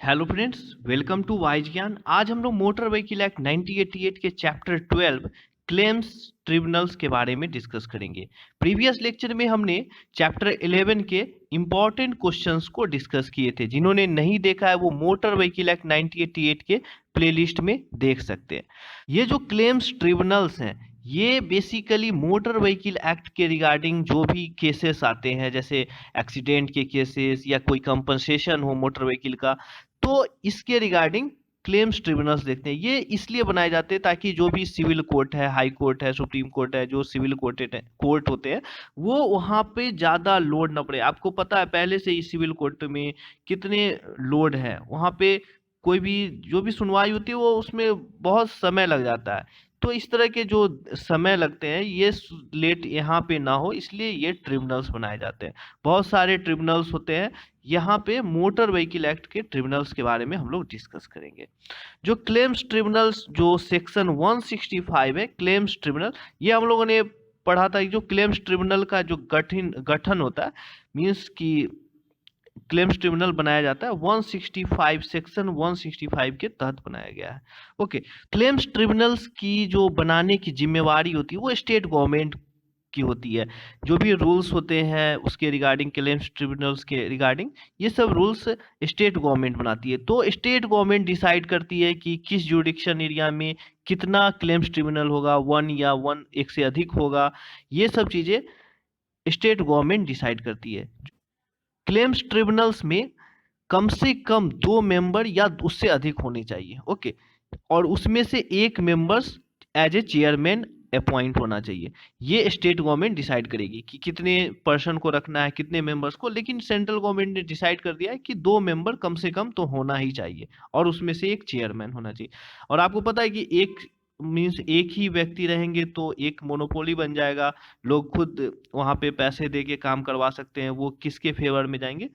Hello friends, welcome to wise Gyan. आज हम लोग मोटर व्हीकल एक्ट 1988 के चैप्टर 12 क्लेम्स ट्रिब्यूनल्स के बारे में डिस्कस करेंगे। प्रीवियस लेक्चर में हमने चैप्टर 11 के इंपॉर्टेंट क्वेश्चंस को डिस्कस किए थे। जिन्होंने नहीं देखा है वो मोटर व्हीकल एक्ट 1988 के प्लेलिस्ट में देख सकते हैं। ये जो क्लेम्स ट्रिब्यूनल्स हैं ये बेसिकली मोटर व्हीकल एक्ट के रिगार्डिंग जो भी केसेस आते हैं, जैसे एक्सीडेंट के केसेस या कोई कंपनसेशन हो मोटर व्हीकल का, तो इसके रिगार्डिंग क्लेम्स ट्रिब्यूनल्स देखते हैं। ये इसलिए बनाए जाते हैं ताकि जो भी सिविल कोर्ट है, हाई कोर्ट है, सुप्रीम कोर्ट है, जो सिविल कोर्ट होते हैं वो वहाँ पे ज़्यादा लोड ना पड़े। आपको पता है पहले से ही सिविल कोर्ट में कितने लोड है, वहाँ पे कोई भी जो भी सुनवाई होती है वो उसमें बहुत समय लग जाता है। तो इस तरह के जो समय लगते हैं ये लेट यहाँ पे ना हो, इसलिए ये ट्रिब्यूनल्स बनाए जाते हैं। बहुत सारे ट्रिब्यूनल्स होते हैं। यहाँ पे मोटर व्हीकल एक्ट के ट्रिब्यूनल्स के बारे में हम लोग डिस्कस करेंगे। जो क्लेम्स ट्रिब्यूनल्स जो सेक्शन 165 है क्लेम्स ट्रिब्यूनल, ये हम लोगों ने पढ़ा था। जो क्लेम्स ट्रिब्यूनल का जो गठन होता है, मीन्स कि क्लेम्स ट्रिब्यूनल बनाया जाता है 165 सेक्शन 165 के तहत बनाया गया है। ओके, क्लेम्स ट्रिब्यूनल्स की जो बनाने की जिम्मेवारी होती है वो स्टेट गवर्नमेंट की होती है। जो भी रूल्स होते हैं उसके रिगार्डिंग, क्लेम्स ट्रिब्यूनल्स के रिगार्डिंग, ये सब रूल्स स्टेट गवर्नमेंट बनाती है। तो स्टेट गवर्नमेंट डिसाइड करती है कि किस जुडिक्शन एरिया में कितना क्लेम्स ट्रिब्यूनल होगा, वन या वन एक से अधिक होगा, ये सब चीज़ें स्टेट गवर्नमेंट डिसाइड करती है। क्लेम्स ट्रिब्यूनल्स में कम से कम 2 मेंबर या उससे अधिक होने चाहिए। ओके, और उसमें से एक members as a chairman appoint होना चाहिए। ये स्टेट गवर्नमेंट डिसाइड करेगी कि कितने पर्सन को रखना है, कितने मेंबर्स को, लेकिन सेंट्रल गवर्नमेंट ने डिसाइड कर दिया है कि 2 मेंबर कम से कम तो होना ही चाहिए और उसमें से एक चेयरमैन होना चाहिए। और आपको पता है कि एक मीन्स एक ही व्यक्ति रहेंगे तो एक मोनोपोली बन जाएगा। लोग खुद वहाँ पे पैसे दे के काम करवा सकते हैं, वो किसके फेवर में जाएंगे,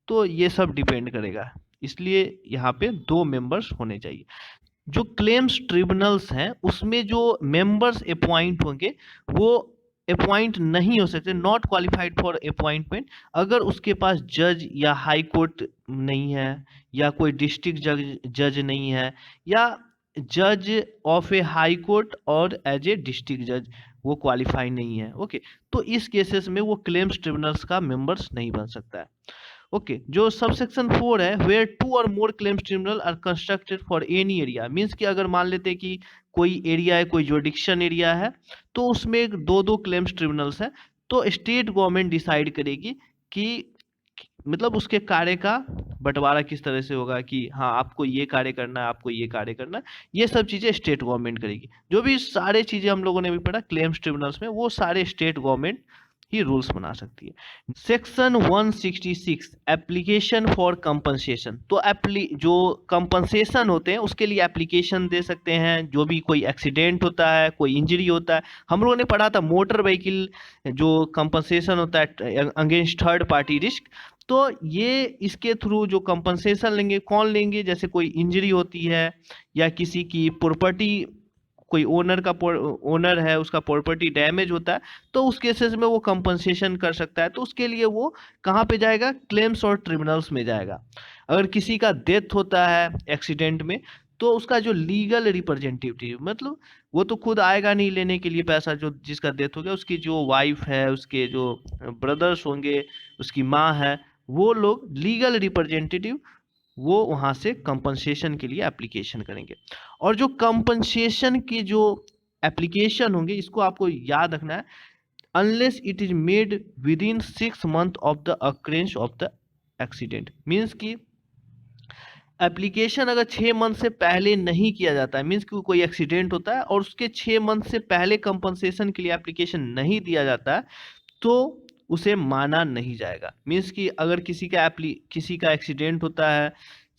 तो ये सब डिपेंड करेगा। इसलिए यहाँ पे 2 मेंबर्स होने चाहिए। जो क्लेम्स ट्रिब्यूनल्स हैं उसमें जो मेंबर्स अपॉइंट होंगे वो अपॉइंट नहीं हो सकते, नॉट क्वालिफाइड फॉर अपॉइंटमेंट, अगर उसके पास जज या हाई कोर्ट नहीं है, या कोई डिस्ट्रिक्ट जज नहीं है, या जज ऑफ ए हाई कोर्ट और एज ए डिस्ट्रिक्ट जज वो क्वालिफाई नहीं है। ओके, तो इस केसेस में वो क्लेम्स ट्रिब्यूनल्स का मेंबर्स नहीं बन सकता है। ओके, जो सबसेक्शन 4 है, where 2 or more claims tribunal are constructed for any area, means कि अगर मान लेते हैं कि कोई एरिया है, कोई जुडिक्शन एरिया है, तो उसमें 2-2 क्लेम्स ट्रिब्यूनल्स हैं, तो स्टेट गवर्नमेंट डिसाइड करेगी कि मतलब उसके कार्य का बंटवारा किस तरह से होगा, कि हाँ आपको ये कार्य करना है, आपको ये कार्य करना है, ये सब चीज़ें स्टेट गवर्नमेंट करेगी। जो भी सारे चीज़ें हम लोगों ने भी पढ़ा क्लेम्स ट्रिब्यूनल्स में, वो सारे स्टेट गवर्नमेंट ही रूल्स बना सकती है। सेक्शन 166 एप्लीकेशन फॉर कंपनसेशन, तो जो कंपनसेशन होते हैं उसके लिए एप्लीकेशन दे सकते हैं। जो भी कोई एक्सीडेंट होता है, कोई इंजरी होता है, हम लोगों ने पढ़ा था मोटर व्हीकल जो कंपनसेशन होता है अगेंस्ट थर्ड पार्टी रिस्क, तो ये इसके थ्रू जो कंपनसेशन लेंगे, कौन लेंगे, जैसे कोई इंजरी होती है या किसी की प्रॉपर्टी, कोई ओनर है उसका प्रॉपर्टी डैमेज होता है, तो उस केसेस में वो कंपनसेशन कर सकता है। तो उसके लिए वो कहाँ पे जाएगा, क्लेम्स और ट्रिब्यूनल्स में जाएगा। अगर किसी का डेथ होता है एक्सीडेंट में, तो उसका जो लीगल रिप्रेजेंटेटिव, मतलब वो तो खुद आएगा नहीं लेने के लिए पैसा, जो जिसका डेथ हो गया उसकी जो वाइफ है, उसके जो ब्रदर्स होंगे, उसकी माँ है, वो लोग लीगल रिप्रेजेंटेटिव वो वहाँ से कंपनसेशन के लिए एप्लीकेशन करेंगे। और जो कंपनसेशन की जो एप्लीकेशन होंगे, इसको आपको याद रखना है, unless it is made with in 6 month of the occurrence of the accident, means कि एप्लीकेशन अगर 6 मंथ से पहले नहीं किया जाता है, मीन्स कि कोई एक्सीडेंट होता है और उसके 6 मंथ से पहले कंपनसेशन के लिए एप्लीकेशन नहीं दिया जाता है, तो उसे माना नहीं जाएगा। मीन्स कि अगर किसी का एक्सीडेंट होता है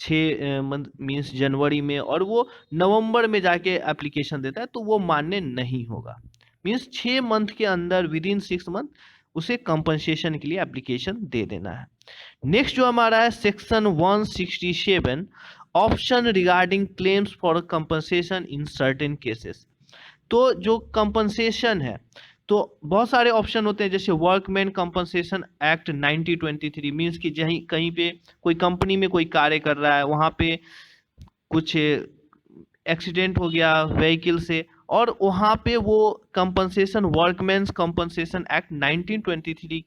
6 मंथ मीन्स जनवरी में, और वो नवंबर में जाके एप्लीकेशन देता है, तो वो मान्य नहीं होगा। मीन्स 6 मंथ के अंदर विद इन 6 मंथ उसे कंपनसेशन के लिए एप्लीकेशन दे देना है। नेक्स्ट जो हमारा है section 167 option regarding claims for compensation in certain cases, तो जो कंपनसेशन है, तो बहुत सारे ऑप्शन होते हैं, जैसे वर्कमैन कंपनसेशन एक्ट 1923, मीन्स कि जहीं कहीं पे कोई कंपनी में कोई कार्य कर रहा है, वहाँ पे कुछ एक्सीडेंट हो गया व्हीकल से, और वहाँ पे वो कंपनसेशन वर्कमैन्स कंपनसेशन एक्ट 1923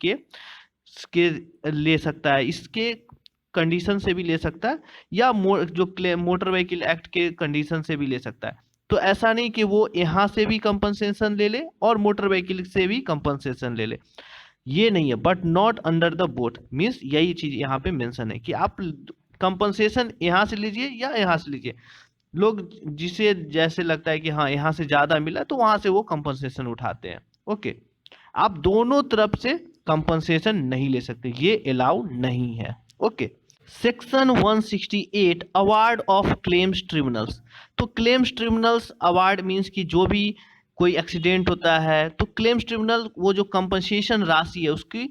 के ले सकता है, इसके कंडीशन से भी ले सकता है, या मोटर व्हीकल एक्ट के कंडीशन से भी ले सकता है। तो ऐसा नहीं कि वो यहाँ से भी कंपनसेशन ले ले और मोटर व्हीकल से भी कंपनसेशन ले ले, ये नहीं है। But not under the both, means यही चीज यहाँ पे मेंशन है कि आप कंपनसेशन यहाँ से लीजिए या यहाँ से लीजिए। लोग जिसे जैसे लगता है कि हाँ यहाँ से ज्यादा मिला तो वहां से वो कंपनसेशन उठाते हैं। ओके, आप दोनों तरफ से कंपनसेशन नहीं ले सकते, ये अलाउ नहीं है। Okay, section 168 award of claims tribunals. तो क्लेम्स ट्रिब्यूनल्स अवार्ड मीन्स कि जो भी कोई एक्सीडेंट होता है तो क्लेम्स ट्रिब्यूनल वो जो कंपनसेशन राशि है उसकी,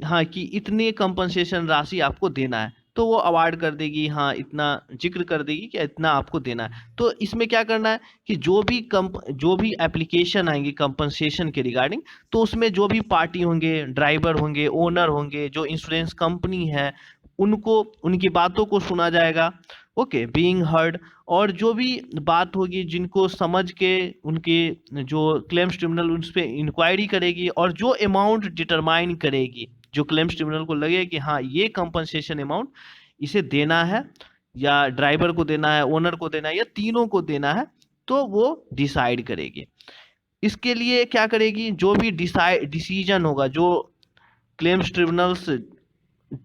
हाँ, कि इतने कंपनसेशन राशि आपको देना है, तो वो अवार्ड कर देगी, हाँ इतना जिक्र कर देगी कि इतना आपको देना है। तो इसमें क्या करना है कि जो भी एप्लीकेशन आएंगी कंपनसेशन के रिगार्डिंग, तो उसमें जो भी पार्टी होंगे, ड्राइवर होंगे, ओनर होंगे, जो इंश्योरेंस कंपनी है, उनको उनकी बातों को सुना जाएगा। ओके, बीइंग हर्ड, और जो भी बात होगी जिनको समझ के उनके जो क्लेम्स ट्रिब्यूनल उन पर इंक्वायरी करेगी, और जो अमाउंट डिटरमाइन करेगी, जो क्लेम्स ट्रिब्यूनल को लगे कि हाँ ये कंपनसेशन अमाउंट इसे देना है, या ड्राइवर को देना है, ओनर को देना है, या तीनों को देना है, तो वो डिसाइड करेगी। इसके लिए क्या करेगी, जो भी डिसीजन होगा, जो क्लेम्स ट्रिब्यूनल्स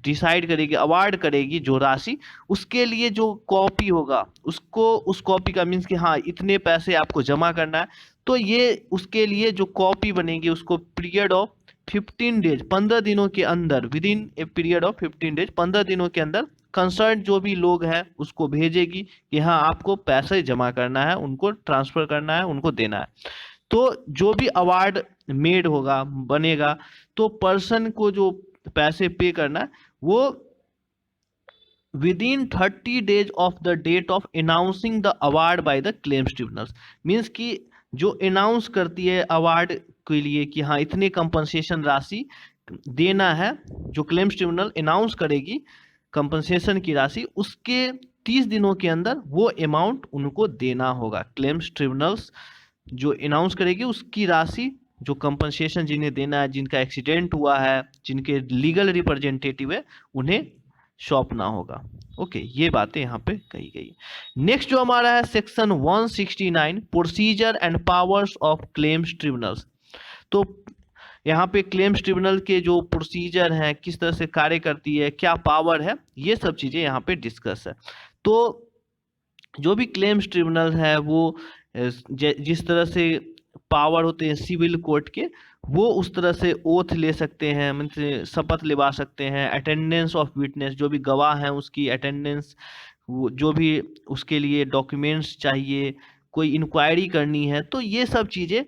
डिसाइड करेगी, अवार्ड करेगी जो राशि, उसके लिए जो कॉपी होगा उसको, उस कॉपी का मीन्स कि हाँ इतने पैसे आपको जमा करना है, तो ये उसके लिए जो कॉपी बनेगी उसको पीरियड ऑफ 15 डेज, 15 दिनों के अंदर, with in a period of 15 days, 15 दिनों के अंदर कंसर्न जो भी लोग हैं उसको भेजेगी कि हाँ आपको पैसे जमा करना है, उनको ट्रांसफर करना है, उनको देना है। तो जो भी अवार्ड मेड होगा, बनेगा, तो पर्सन को जो पैसे पे करना है वो within 30 days of the date of announcing the award by the claims tribunals, means कि जो अनाउंस करती है अवार्ड के लिए कि हाँ इतने कंपनसेशन राशि देना है, जो क्लेम्स ट्रिब्यूनल अनाउंस करेगी कंपनसेशन की राशि, उसके 30 दिनों के अंदर वो अमाउंट उनको देना होगा। क्लेम्स ट्रिब्यूनल्स जो अनाउंस करेगी उसकी राशि, जो कंपनसेशन जिन्हें देना है, जिनका एक्सीडेंट हुआ है, जिनके लीगल रिप्रेजेंटेटिव है, उन्हें सौंपना होगा। ओके, ये बातें यहाँ पे कही गई है। नेक्स्ट जो हमारा है section 169 procedure and powers of claims tribunals. तो यहाँ पे क्लेम्स ट्रिब्यूनल के जो प्रोसीजर हैं, किस तरह से कार्य करती है, क्या पावर है, ये सब चीजें यहाँ पे डिस्कस है। तो जो भी क्लेम्स ट्रिब्यूनल है वो जिस तरह से पावर होते हैं सिविल कोर्ट के, वो उस तरह से ओथ ले सकते हैं, मतलब शपथ लेवा सकते हैं, अटेंडेंस ऑफ विटनेस, जो भी गवाह हैं उसकी अटेंडेंस, जो भी उसके लिए डॉक्यूमेंट्स चाहिए, कोई इंक्वायरी करनी है, तो ये सब चीज़ें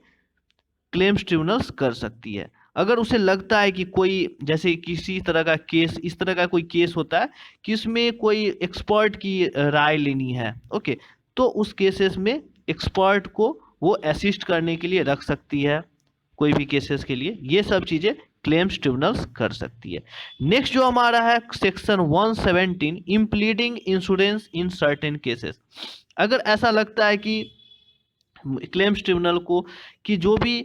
क्लेम्स ट्रिब्यूनल्स कर सकती है। अगर उसे लगता है कि कोई, जैसे किसी तरह का केस, इस तरह का कोई केस होता है कि इसमें कोई एक्सपर्ट की राय लेनी है, ओके, तो उस केसेस में एक्सपर्ट को वो असिस्ट करने के लिए रख सकती है, कोई भी केसेस के लिए, ये सब चीजें क्लेम्स ट्रिब्यूनल्स कर सकती है। नेक्स्ट जो हमारा है section 117 impleading insurance in certain cases. अगर ऐसा लगता है कि क्लेम्स ट्रिब्यूनल को कि जो भी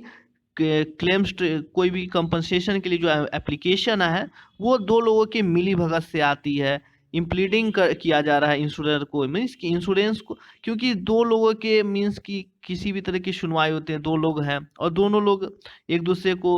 क्लेम्स कोई भी कंपनसेशन के लिए जो एप्लीकेशन है वो दो लोगों के मिली भगत से आती है, इम्प्लीडिंग किया जा रहा है इंश्योरेंस को, मीन्स कि इंश्योरेंस को, क्योंकि दो लोगों के मीन्स कि किसी भी तरह की सुनवाई होते हैं, दो लोग हैं और दोनों लोग एक दूसरे को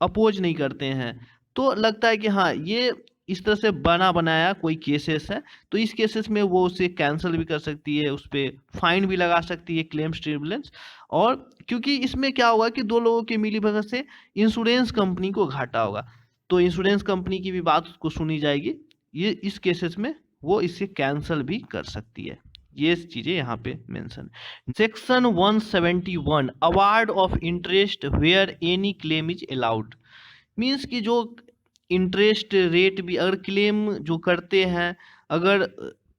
अपोज नहीं करते हैं, तो लगता है कि हाँ ये इस तरह से बना बनाया कोई केसेस है, तो इस केसेस में वो उसे कैंसिल भी कर सकती है, उस पर फाइन भी लगा सकती है क्लेम्स ट्रिब्यूनल्स। और क्योंकि इसमें क्या होगा कि दो लोगों की मिलीभगत से इंश्योरेंस कंपनी को घाटा होगा, तो इंश्योरेंस कंपनी की भी बात को सुनी जाएगी, ये इस केसेस में वो इसे कैंसिल भी कर सकती है। ये चीजें यहाँ पे mention. Section 171 award of interest where any claim is allowed, means कि जो इंटरेस्ट रेट भी अगर क्लेम जो करते हैं, अगर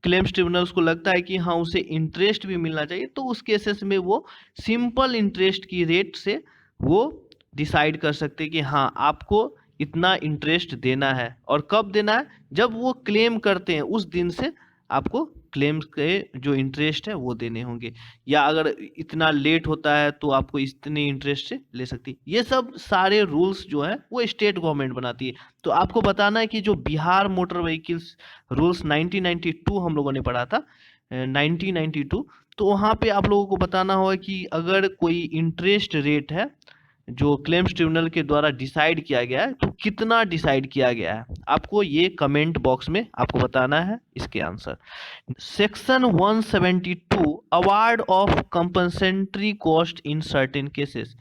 क्लेम्स ट्रिब्यूनल्स को लगता है कि हाँ उसे इंटरेस्ट भी मिलना चाहिए, तो उस केसेस में वो सिंपल इंटरेस्ट की रेट से वो डिसाइड कर सकते हैं कि हाँ आपको इतना इंटरेस्ट देना है, और कब देना है, जब वो क्लेम करते हैं उस दिन से आपको क्लेम्स के जो इंटरेस्ट है वो देने होंगे, या अगर इतना लेट होता है तो आपको इतने इंटरेस्ट से ले सकती है। ये सब सारे रूल्स जो है वो स्टेट गवर्नमेंट बनाती है। तो आपको बताना है कि जो बिहार मोटर व्हीकल्स रूल्स 1992 हम लोगों ने पढ़ा था, 1992, तो वहाँ पे आप लोगों को बताना होगा कि अगर कोई इंटरेस्ट रेट है जो क्लेम्स ट्रिब्यूनल के द्वारा डिसाइड किया गया है, तो कितना डिसाइड किया गया है, आपको ये कमेंट बॉक्स में आपको बताना है इसके answer. Section 172 award of compensatory cost in certain cases.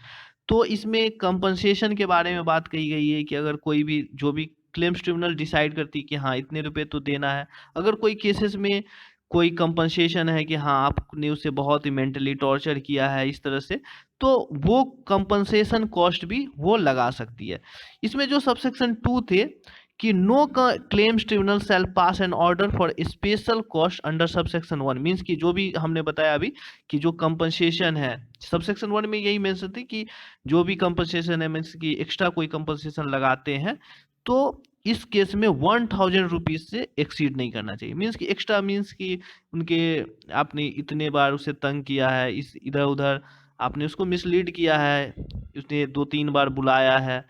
तो इसमें कंपनसेशन के बारे में बात कही गई है कि अगर कोई भी जो भी क्लेम्स ट्रिब्यूनल डिसाइड करती है कि हाँ इतने रुपए तो देना है, अगर कोई केसेस में कोई कंपनसेशन है कि हाँ आपने उसे बहुत ही मेंटली टॉर्चर किया है इस तरह से, तो वो कंपनसेशन कॉस्ट भी वो लगा सकती है। इसमें जो सबसेक्शन 2 थे कि no claims tribunal shall pass an order for special cost under subsection 1, means कि जो भी हमने बताया अभी कि जो कंपनसेशन है सबसेक्शन 1 में यही मेंशन थी कि जो भी कंपनसेशन है मीन्स कि एक्स्ट्रा कोई कंपनसेशन लगाते हैं तो इस केस में 1000 रुपीज से एक्सीड नहीं करना चाहिए। मीन्स कि एक्स्ट्रा मीन्स कि उनके आपने इतने बार उसे तंग किया है, इस इधर उधर आपने उसको मिसलीड किया है, उसने 2-3 बार बुलाया है,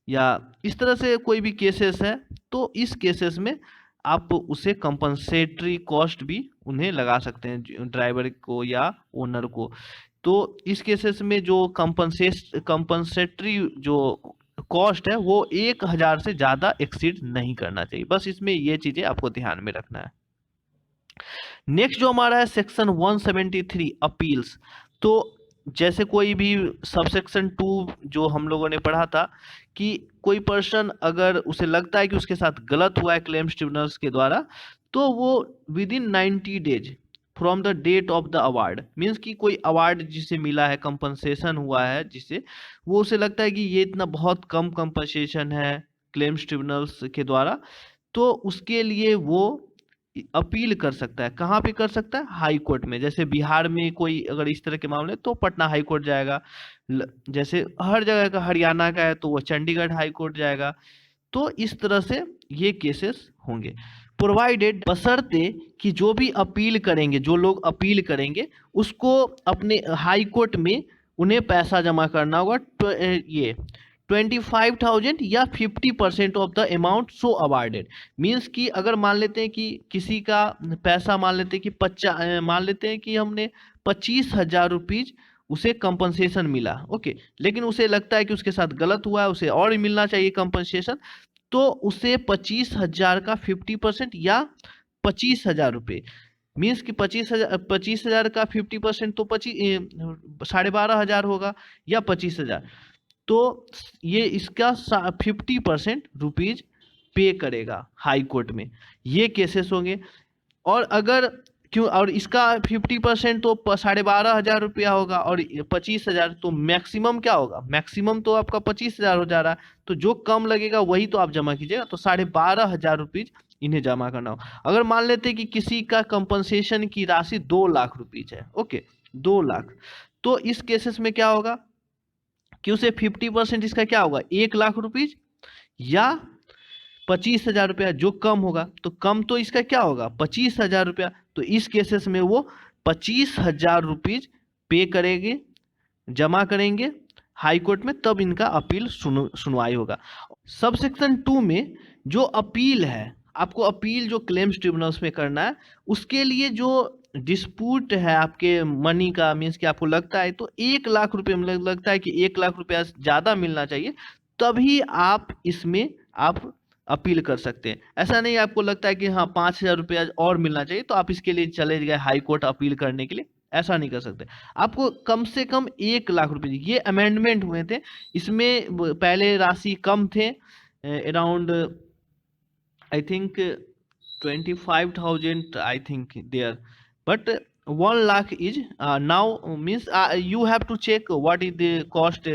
या इस तरह से कोई भी केसेस है, तो इस केसेस में आप उसे कंपनसेटरी कॉस्ट भी उन्हें लगा सकते हैं ड्राइवर को या ओनर को। तो इस केसेस में जो कंपनसेटरी जो कॉस्ट है वो 1000 से ज़्यादा एक्सीड नहीं करना चाहिए। बस इसमें ये चीज़ें आपको ध्यान में रखना है। नेक्स्ट जो हमारा है सेक्शन 173 अपील्स। तो जैसे कोई भी सबसेक्शन 2 जो हम लोगों ने पढ़ा था कि कोई पर्सन अगर उसे लगता है कि उसके साथ गलत हुआ है क्लेम्स ट्रिब्यूनल्स के द्वारा, तो वो within 90 days from the date of the award, means कि कोई अवार्ड जिसे मिला है, कंपनसेशन हुआ है जिसे, वो उसे लगता है कि ये इतना बहुत कम कंपनसेशन है क्लेम्स ट्रिब्यूनल्स के द्वारा, तो उसके लिए वो अपील कर सकता है। कहाँ पे कर सकता है? हाई कोर्ट में। जैसे बिहार में कोई अगर इस तरह के मामले तो पटना हाई कोर्ट जाएगा, जैसे हर जगह का हरियाणा का है तो वो चंडीगढ़ हाई कोर्ट जाएगा। तो इस तरह से ये केसेस होंगे, प्रोवाइडेड बशर्ते कि जो भी अपील करेंगे, जो लोग अपील करेंगे उसको अपने हाई कोर्ट में उन्हें पैसा जमा करना होगा, ये 25,000 या 50% of the amount so awarded. Means कि अगर मान लेते हैं कि किसी का पैसा मान लेते हैं कि मान लेते हैं कि हमने 25,000 रुपीज उसे कंपनसेशन मिला, ओके, लेकिन उसे लगता है कि उसके साथ गलत हुआ है, उसे और मिलना चाहिए कंपनसेशन, तो उसे 25,000 का 50% या 25,000 रुपये, मीन्स कि 25,000 का 50% तो 12,500 होगा या 25,000, तो ये इसका 50% रुपीज पे करेगा हाई कोर्ट में। ये केसेस होंगे। और अगर क्यों, और इसका 50% तो 12,500 रुपया होगा, और 25,000 तो मैक्सिमम क्या होगा, मैक्सिमम तो आपका 25,000 हो जा रहा है, तो जो कम लगेगा वही तो आप जमा कीजिएगा, तो 12,500 रुपीज इन्हें जमा करना हो। अगर मान लेते हैं कि किसी का कंपनसेशन की राशि 2 लाख रुपीज है, ओके, 2 लाख, तो इस केसेस में क्या होगा कि उसे 50% इसका क्या होगा, 1 लाख रुपीज या 25,000 रुपया, जो कम होगा, तो कम तो इसका क्या होगा 25,000 रुपया, तो इस केसेस में वो 25,000 रुपीज पे करेंगे, जमा करेंगे हाई कोर्ट में, तब इनका अपील सुनवाई होगा। सबसेक्शन 2 में जो अपील है, आपको अपील जो क्लेम्स ट्रिब्यूनल्स में करना है, उसके लिए जो डिस्प्यूट है आपके मनी का, मीन्स कि आपको लगता है तो 1 लाख रुपए में लगता है कि 1 लाख रुपया ज़्यादा मिलना चाहिए, तभी आप इसमें आप अपील कर सकते हैं। ऐसा नहीं आपको लगता है कि हाँ 5,000 रुपया और मिलना चाहिए तो आप इसके लिए चले गए हाई कोर्ट अपील करने के लिए, ऐसा नहीं कर सकते। आपको कम से कम 1 लाख रुपए, ये अमेंडमेंट हुए थे, इसमें पहले राशि कम थे, around I think 25,000 I think there, but 1 lakh is now means you have to check what is the cost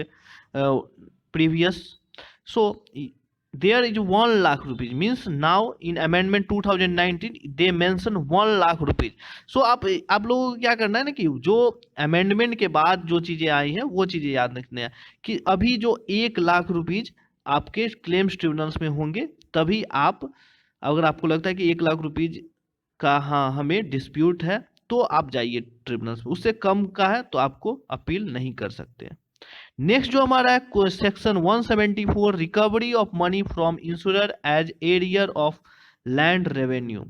previous. So there is 1 lakh rupees means now in amendment 2019 they mention 1 lakh rupees. so आप लोगों को क्या करना है ना कि जो amendment के बाद जो चीजें आई हैं वो चीजें याद रखने हैं कि अभी जो 1 लाख रुपीज आपके क्लेम्स ट्रिब्यूनल्स में होंगे, तभी आप, अगर आपको लगता है कि 1 लाख रुपीज का हाँ हमें डिस्प्यूट है तो आप जाइए ट्रिब्यूनल्स में, उससे कम का है तो आपको अपील नहीं कर सकते। नेक्स्ट जो हमारा है section 174 recovery of money from insurer as arrear of land revenue.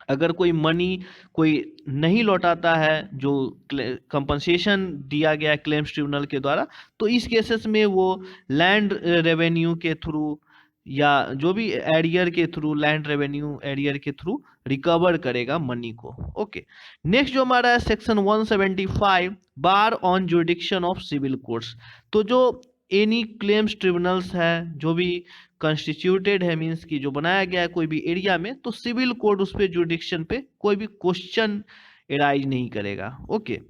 अगर कोई मनी कोई नहीं लौटाता है जो कंपनसेशन दिया गया है क्लेम्स ट्रिब्यूनल के द्वारा, तो इस केसेस में वो लैंड रेवेन्यू के थ्रू या जो भी एरियर के थ्रू, लैंड रेवेन्यू एरियर के थ्रू रिकवर करेगा मनी को। ओके, नेक्स्ट जो हमारा है section 175 bar on jurisdiction of civil courts. तो जो एनी क्लेम्स ट्रिब्यूनल्स है जो भी कंस्टिट्यूटेड है, मीन्स की जो बनाया गया है कोई भी एरिया में, तो सिविल कोर्ट उस पे जुरिडिक्शन पे कोई भी क्वेश्चन एराइज नहीं करेगा। ओके,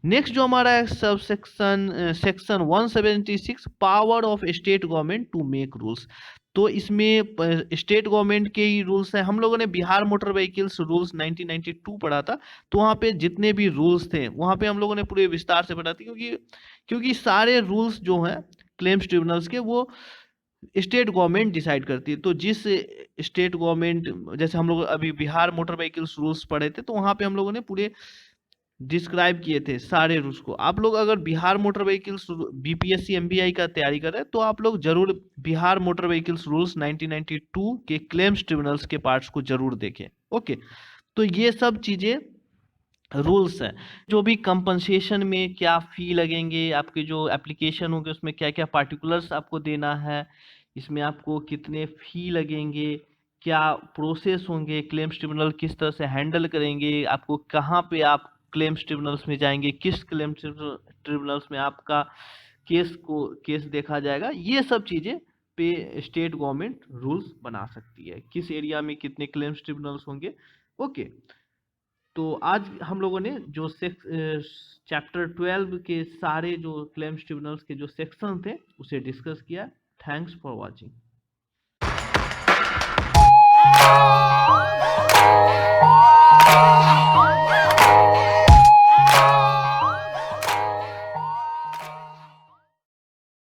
नेक्स्ट जो हमारा है subsection 176 power of state government to make rules. तो इसमें स्टेट गवर्नमेंट के ही रूल्स हैं। हम लोगों ने बिहार मोटर व्हीकल्स रूल्स 1992 पढ़ा था, तो वहाँ पे जितने भी रूल्स थे वहाँ पे हम लोगों ने पूरे विस्तार से पढ़ा था, क्योंकि सारे रूल्स जो हैं क्लेम्स ट्रिब्यूनल्स के वो स्टेट गवर्नमेंट डिसाइड करती है। तो जिस स्टेट गवर्नमेंट, जैसे हम लोग अभी बिहार मोटर व्हीकल्स रूल्स पढ़े थे, तो वहाँ पे हम लोगों ने पूरे डिस्क्राइब किए थे सारे रूल्स को। आप लोग अगर Bihar motor vehicles BPSC MBI का तैयारी कर रहे हैं तो आप लोग जरूर बिहार मोटर व्हीकल्स रूल्स 1992 के क्लेम्स ट्रिब्यूनल्स के पार्ट्स को जरूर देखें। ओके, तो ये सब चीजें रूल्स हैं। जो भी कंपनसेशन में क्या फी लगेंगे, आपके जो एप्लीकेशन होंगे उसमें क्या क्या पार्टिकुलर्स आपको देना है, इसमें आपको कितने फी लगेंगे, क्या प्रोसेस होंगे, क्लेम्स ट्रिब्यूनल किस तरह से हैंडल करेंगे, आपको कहाँ पे आप क्लेम्स ट्रिब्यूनल्स में जाएंगे, किस क्लेम्स ट्रिब्यूनल्स में आपका केस देखा जाएगा, ये सब चीज़ें पे स्टेट गवर्नमेंट रूल्स बना सकती है, किस एरिया में कितने क्लेम्स ट्रिब्यूनल्स होंगे। ओके, तो आज हम लोगों ने जो चैप्टर 12 के सारे जो क्लेम्स ट्रिब्यूनल्स के जो सेक्शन थे उसे डिस्कस किया। Thanks for watching.